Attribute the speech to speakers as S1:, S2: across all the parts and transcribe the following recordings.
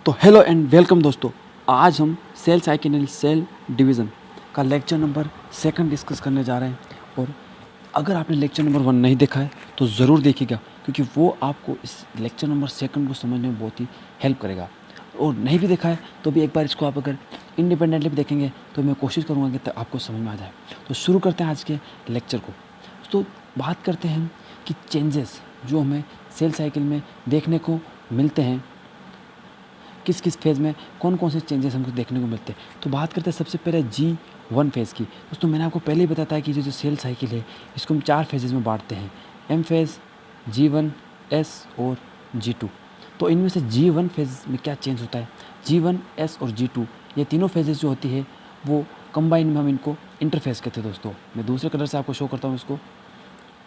S1: तो hello and welcome दोस्तों। आज हम cell cycle and cell division का लेक्चर नंबर 2 डिस्कस करने जा रहे हैं। और अगर आपने लेक्चर नंबर 1 नहीं देखा है तो ज़रूर देखिएगा, क्योंकि वो आपको इस लेक्चर नंबर 2 को समझने में बहुत ही हेल्प करेगा। और नहीं भी देखा है तो भी एक बार इसको आप अगर इंडिपेंडेंटली भी देखेंगे तो मैं कोशिश करूँगा कि आपको समझ में आ जाए। तो शुरू करते हैं आज के लेक्चर को। तो बात करते हैं कि चेंजेस जो हमें सेल साइकिल में देखने को मिलते हैं, किस किस फेज़ में कौन कौन से चेंजेस हमको देखने को मिलते हैं। तो बात करते हैं सबसे पहले G1 फेज़ की। दोस्तों मैंने आपको पहले ही बताया कि जो सेल साइकिल है इसको हम 4 फेजेज़ में बांटते हैं, M फेज़, G1, S और G2। तो इनमें से G1 फेज़ में क्या चेंज होता है, G1, S और G2 ये तीनों फेजेज़ जो होती है वो कंबाइन में हम इनको इंटरफेस कहते हैं। दोस्तों मैं दूसरे कलर से आपको शो करता हूँ इसको।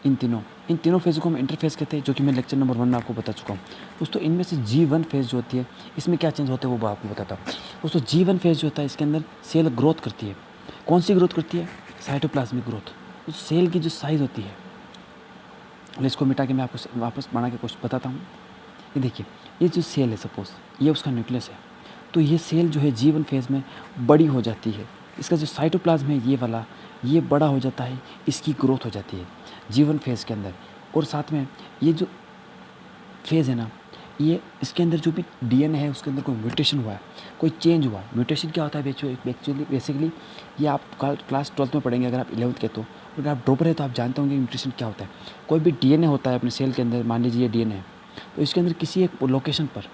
S1: इन तीनों फेज़ को हम इंटरफेस कहते हैं, जो कि मैं लेक्चर नंबर 1 में आपको बता चुका हूँ। दोस्तों इनमें से G1 फेज़ जो होती है इसमें क्या चेंज होते हैं वो आपको बताता हूँ। दोस्तों G1 फेज़ जो होता है इसके अंदर सेल ग्रोथ करती है। कौन सी ग्रोथ करती है? Cytoplasmic growth. तो सेल की जो साइज़ होती है, इसको मिटा के मैं आपको वापस बना के कुछ बताता हूँ। ये देखिए, ये जो सेल है, सपोज ये उसका न्यूक्लियस है, तो ये सेल जो है G1 फेज़ में बड़ी हो जाती है। इसका जो साइटोप्लाज्म है ये वाला, ये बड़ा हो जाता है, इसकी ग्रोथ हो जाती है G1 फेज़ के अंदर। और साथ में ये जो फेज़ है ना, ये इसके अंदर जो भी DNA है उसके अंदर कोई म्यूटेशन हुआ है, कोई चेंज हुआ है। म्यूटेशन क्या होता है एक्चुअली बेसिकली ये आप क्लास 12th में पढ़ेंगे, अगर आप 11th के तो। अगर आप ड्रॉपर है तो आप जानते होंगे म्यूटेशन क्या होता है। कोई भी DNA होता है अपने सेल के अंदर, मान लीजिए ये DNA है, तो इसके अंदर किसी एक लोकेशन पर,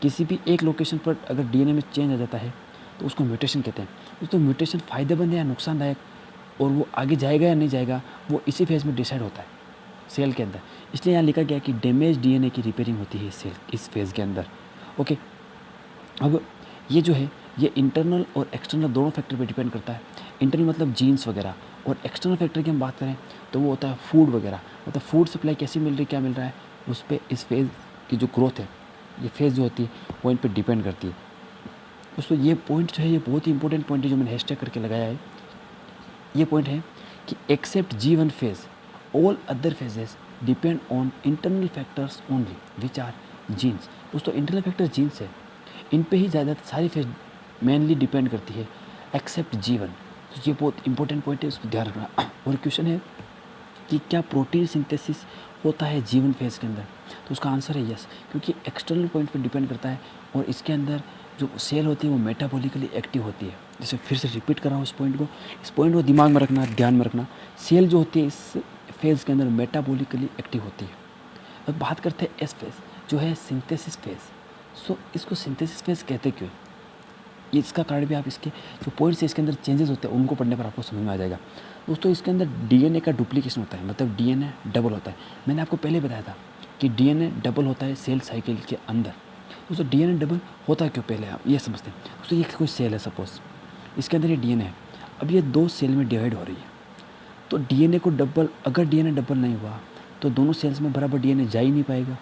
S1: किसी भी एक लोकेशन पर अगर DNA में चेंज आ जाता है तो उसको म्यूटेशन कहते हैं। तो म्यूटेशन फ़ायदेमंद है या नुकसानदायक, और वो आगे जाएगा या नहीं जाएगा, वो इसी फेज़ में डिसाइड होता है सेल के अंदर। इसलिए यहाँ लिखा गया कि डैमेज DNA की रिपेयरिंग होती है इस फेज़ के अंदर। ओके, अब ये जो है ये इंटरनल और एक्सटर्नल दोनों फैक्टर पे डिपेंड करता है। इंटरनल मतलब जीन्स वगैरह, और एक्सटर्नल फैक्टर की हम बात करें तो वो होता है फूड वगैरह। मतलब फूड सप्लाई कैसी मिल रही है, क्या मिल रहा है, उस पर इस फेज़ की जो ग्रोथ है, ये फेज़ जो होती है वो इन पर डिपेंड करती है। दोस्तों ये पॉइंट जो है ये बहुत ही इंपॉर्टेंट पॉइंट है जो मैंने हैशटैग करके लगाया है। ये पॉइंट है कि except G1 phase all other phases depend on internal factors only which are genes. दोस्तों इंटरनल फैक्टर जीन्स है, इन पे ही ज़्यादा सारी फेज मेनली डिपेंड करती है एक्सेप्ट G1। तो ये बहुत इंपॉर्टेंट पॉइंट है, उसको ध्यान रखना। और क्वेश्चन है कि क्या प्रोटीन सिंथेसिस होता है G1 फेज़ के अंदर, तो उसका आंसर है यस, क्योंकि एक्सटर्नल पॉइंट पर डिपेंड करता है। और इसके अंदर जो सेल होती है वो मेटाबॉलिकली एक्टिव होती है। जैसे फिर से रिपीट कर रहा हूँ इस पॉइंट को दिमाग में रखना, ध्यान में रखना। सेल जो होती है इस फेज़ के अंदर मेटाबॉलिकली एक्टिव होती है। अब बात करते हैं एस फेज़ जो है सिंथेसिस फेज़। सो इसको सिंथेसिस फेज़ कहते क्यों, ये इसका कारण भी आप इसके जो पॉइंट्स है इसके अंदर चेंजेस होते हैं उनको पढ़ने पर आपको समझ में आ जाएगा। दोस्तों इसके अंदर DNA का डुप्लीकेशन होता है, मतलब DNA डबल होता है। मैंने आपको पहले बताया था कि DNA डबल होता है सेल साइकिल के अंदर। दोस्तों DNA डबल होता है क्यों, पहले आप ये समझते हैं। दोस्तों ये कोई सेल है, सपोज इसके अंदर ये DNA है, अब ये 2 सेल में डिवाइड हो रही है। तो DNA को डबल, अगर DNA डबल नहीं हुआ तो दोनों सेल्स में बराबर DNA जा ही नहीं पाएगा,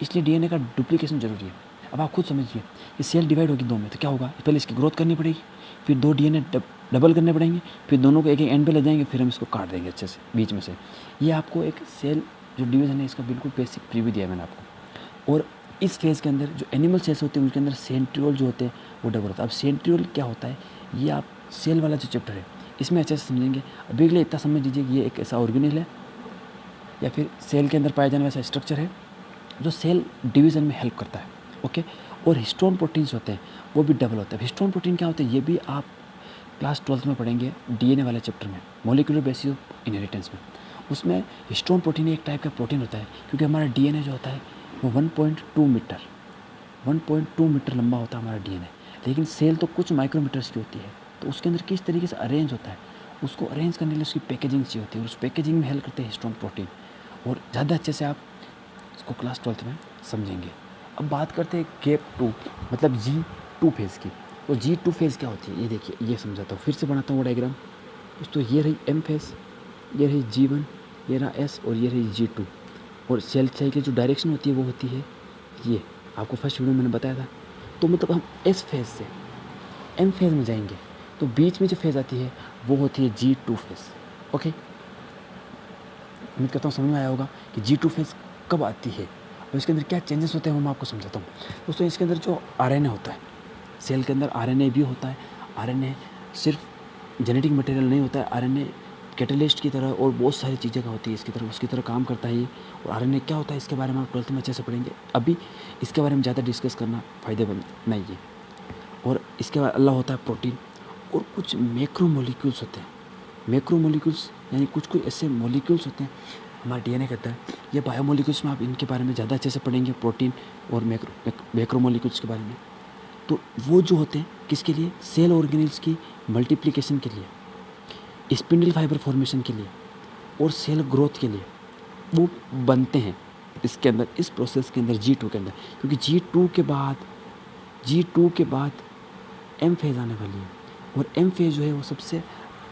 S1: इसलिए DNA का डुप्लीकेशन जरूरी है। अब आप खुद समझिए कि सेल डिवाइड होगी 2 में तो क्या होगा, पहले इसकी ग्रोथ करनी पड़ेगी, फिर 2 DNA डबल करने पड़ेंगे, फिर दोनों को एक एक एंड पे ले जाएंगे, फिर हम इसको काट देंगे अच्छे से बीच में से। ये आपको एक सेल जो डिवीज़न है इसका बिल्कुल बेसिक प्रीव्यू दिया है मैंने आपको। और इस फेज़ के अंदर जो एनिमल सेल्स होते हैं उनके अंदर सेंट्रियोल जो होते हैं वो डबल होता है। अब सेंट्रियोल क्या होता है, ये आप सेल वाला जो चैप्टर है इसमें अच्छे से समझेंगे। अभी के लिए इतना समझ लीजिए कि ये एक ऐसा ऑर्गेनेल है या फिर सेल के अंदर पाया जाने वाला स्ट्रक्चर है जो सेल डिवीज़न में हेल्प करता है। ओके, और हिस्टोन प्रोटीन्स होते हैं वो भी डबल होते हैं। हिस्टोन प्रोटीन क्या होते हैं ये भी आप क्लास 12th में पढ़ेंगे DNA वाले चैप्टर में, मॉलिक्यूलर बेसिस ऑफ इनहेरिटेंस में। उसमें हिस्टोन प्रोटीन एक टाइप का प्रोटीन होता है, क्योंकि हमारा DNA जो होता है वो 1.2 मीटर लंबा होता है हमारा DNA, लेकिन सेल तो कुछ माइक्रोमीटर्स की होती है। तो उसके अंदर किस तरीके से अरेंज होता है, उसको अरेंज करने के लिए उसकी पैकेजिंग चाहिए होती है, और उस पैकेजिंग में हेल्प करते हैं हिस्टोन प्रोटीन। और ज़्यादा अच्छे से आप इसको क्लास 12th में समझेंगे। अब बात करते हैं गैप 2 मतलब G2 फेज़ की। तो G2 फेज़ क्या होती है ये देखिए, ये समझाता हूँ, फिर से बनाता हूँ वो डायग्राम। दोस्तों ये रही M फेज़, ये रही G1, ये रहा S और ये रही G2। और सेल साइकिल जो डायरेक्शन होती है वो होती है ये, आपको फर्स्ट वीडियो में मैंने बताया था। तो मतलब हम S फेज़ से M फेज़ में जाएंगे तो बीच में जो फेज़ आती है वो होती है G2 फेज़। ओके, उम्मीद करता हूँ समझ में आया होगा कि G2 फेज़ कब आती है। और इसके अंदर क्या चेंजेस होते हैं वो मैं आपको समझाता हूँ। दोस्तों इसके अंदर जो आरएनए होता है, सेल के अंदर आरएनए भी होता है। आरएनए सिर्फ जेनेटिक मटेरियल नहीं होता है, आरएनए कैटलिस्ट की तरह और बहुत सारी चीज़ें का होती है इसकी तरह, उसकी तरह काम करता है ये। और आरएनए क्या होता है इसके बारे में आप 12th में अच्छे से पढ़ेंगे। अभी इसके बारे में ज़्यादा डिस्कस करना फ़ायदेमंद नहीं है। और इसके बाद अल्लाह होता है प्रोटीन, और कुछ मैक्रो मॉलिक्यूल्स होते हैं। मैक्रो मॉलिक्यूल्स यानी कुछ कुछ ऐसे मॉलिक्यूल्स होते हैं हमारा डीएनए कहता है। ये बायोमोलिक्यूल्स में आप इनके बारे में ज़्यादा अच्छे से पढ़ेंगे, प्रोटीन और मैक्रो मॉलिक्यूल्स के बारे में। तो वो जो होते हैं किसके लिए, सेल ऑर्गेनेल्स की मल्टीप्लिकेशन के लिए, स्पिंडल फाइबर फॉर्मेशन के लिए और सेल ग्रोथ के लिए वो बनते हैं इसके अंदर, इस प्रोसेस के अंदर G2 के अंदर। क्योंकि G2 के बाद M फेज़ आने वाली है, और M फेज़ जो है वो सबसे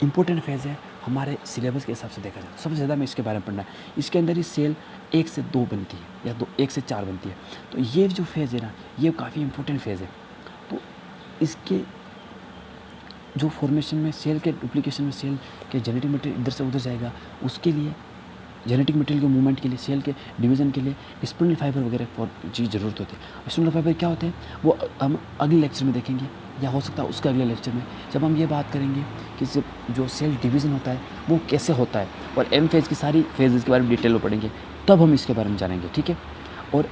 S1: इम्पोर्टेंट फेज़ है हमारे सिलेबस के हिसाब से देखा जाए। सबसे ज़्यादा में इसके बारे में पढ़ना है। इसके अंदर ही सेल 1 से 2 बनती है या 1 से 4 बनती है। तो ये जो फेज़ है ना, ये काफ़ी इम्पोर्टेंट फेज़ है। तो इसके जो फॉर्मेशन में, सेल के डुप्लीकेशन में, सेल के जेनेटिक मटेरियल इधर से उधर जाएगा, उसके लिए जेनेटिक मटेरियल के मूवमेंट के लिए, सेल के डिवीज़न के लिए स्पिंडल फाइबर वगैरह की ज़रूरत होती है। स्पिंडल फाइबर क्या होते हैं वो हम अगले लेक्चर में देखेंगे, या हो सकता है उसके अगले लेक्चर में, जब हम ये बात करेंगे कि जो सेल डिवीज़न होता है वो कैसे होता है, और एम फेज़ की सारी फेजेज़ के बारे में डिटेल में पढ़ेंगे, तब हम इसके बारे में जानेंगे, ठीक है। और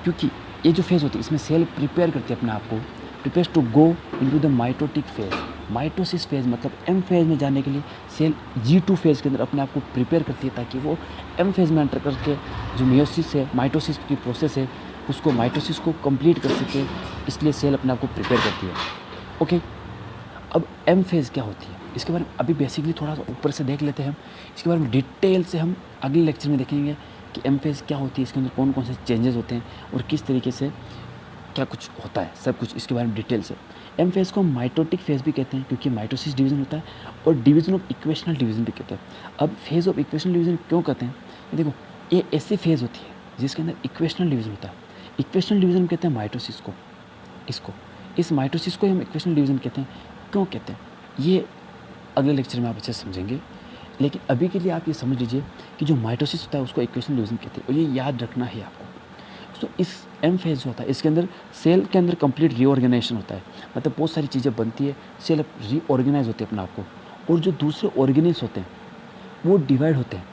S1: क्योंकि ये जो फेज़ होती है इसमें सेल प्रिपेयर करती है अपने आप को, prepares to go into the mitotic phase. Mitosis phase मतलब एम फेज़ में जाने के लिए सेल G2 फेज़ के अंदर अपने आप को प्रिपेयर करती है, ताकि वो एम फेज़ में एंटर करके जो मियोसिस है, माइटोसिस की प्रोसेस है, उसको माइटोसिस को कंप्लीट कर सके, इसलिए सेल अपने आप को प्रिपेयर करती है। ओके, अब एम फेज़ क्या होती है इसके बारे में अभी बेसिकली थोड़ा सा ऊपर से देख लेते हैं हम। इसके बारे में डिटेल से हम अगले लेक्चर में देखेंगे कि एम फेज़ क्या होती है, इसके अंदर कौन कौन से चेंजेस होते हैं और किस तरीके से क्या कुछ होता है, सब कुछ इसके बारे में डिटेल से। एम फेज़ को हम माइटोटिक फेज़ भी कहते हैं, क्योंकि माइटोसिस डिवीज़न होता है, और डिवीज़न ऑफ इक्वेशनल डिवीज़न भी कहते हैं। अब फेज़ ऑफ इक्वेशनल डिवीज़न क्यों कहते हैं, ये देखो, ये ऐसी फेज़ होती है जिसके अंदर इक्वेशनल डिवीज़न होता है। इक्वेशनल डिवीज़न कहते हैं माइटोसिस को, इस माइटोसिस को हम इक्वेशनल डिवीज़न कहते हैं। क्यों कहते हैं ये अगले लेक्चर में आप अच्छे से समझेंगे, लेकिन अभी के लिए आप ये समझ लीजिए कि जो माइटोसिस होता है उसको इक्वेशनल डिवीज़न कहते हैं, और ये याद रखना है आपको। तो इस एम फेज़ जो होता है इसके अंदर सेल के अंदर कंप्लीट रीऑर्गेनाइजेशन होता है, मतलब बहुत सारी चीज़ें बनती है, सेल रीऑर्गेनाइज होती है अपने आप को, और जो दूसरे ऑर्गेनिल्स होते हैं वो डिवाइड होते हैं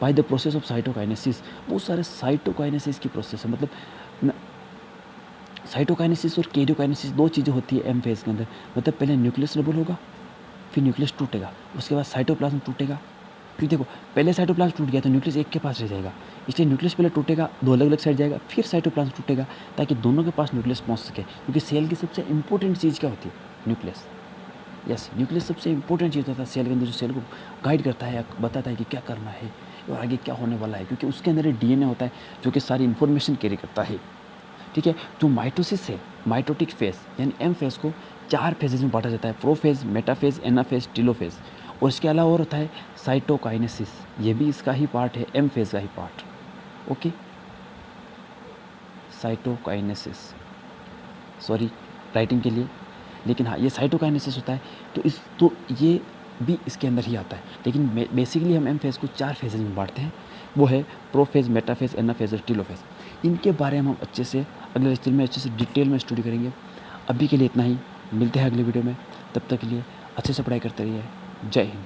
S1: by the process of cytokinesis. बहुत सारे साइटोकाइनेसिस की प्रोसेस है, मतलब साइटोकाइनेसिस और कैरियोकाइनेसिस दो चीज़ें होती है एम फेज़ के अंदर। मतलब पहले न्यूक्लियस डबल होगा, फिर न्यूक्लियस टूटेगा, उसके बाद साइटोप्लाज्म टूटेगा। फिर देखो, पहले साइटोप्लाज्म टूट गया तो न्यूक्लियस एक के पास रह जाएगा, इसलिए न्यूक्लियस पहले टूटेगा, दो अलग अलग साइड जाएगा, फिर साइटोप्लाज्म टूटेगा, ताकि दोनों के पास न्यूक्लियस पहुंच सके। क्योंकि सेल की सबसे इंपॉर्टेंट चीज़ क्या होती है, न्यूक्लियस। यस, न्यूक्लियस सबसे इंपॉर्टेंट चीज़ होता है सेल के अंदर, जो सेल को गाइड करता है या बताता है कि क्या करना है और आगे क्या होने वाला है, क्योंकि उसके अंदर डीएनए होता है जो कि सारी इन्फॉर्मेशन कैरी करता है, ठीक है। जो माइटोसिस है, माइटोटिक फेज़ यानी एम फेज़ को 4 फेजेज में बांटा जाता है, प्रोफेज़, मेटाफेज़, एनाफेज़, टेलोफेज़। और इसके अलावा और होता है साइटोकाइनेसिस, ये भी इसका ही पार्ट है, एम फेज़ का ही part. Okay, cytokinesis, sorry writing के लिए, लेकिन हाँ ये साइटोकाइनेसिस होता है। तो ये भी इसके अंदर ही आता है, लेकिन बेसिकली हम एम फेज़ को 4 फेजेज में बांटते हैं, वो है प्रोफेज़, मेटाफेज़, एनाफेज़ और टेलोफेज़। इनके बारे में हम अच्छे से अगले लेक्चर में अच्छे से डिटेल में स्टडी करेंगे। अभी के लिए इतना ही, मिलते हैं अगले वीडियो में, तब तक के लिए अच्छे से पढ़ाई करते रहिए। जय हिंद।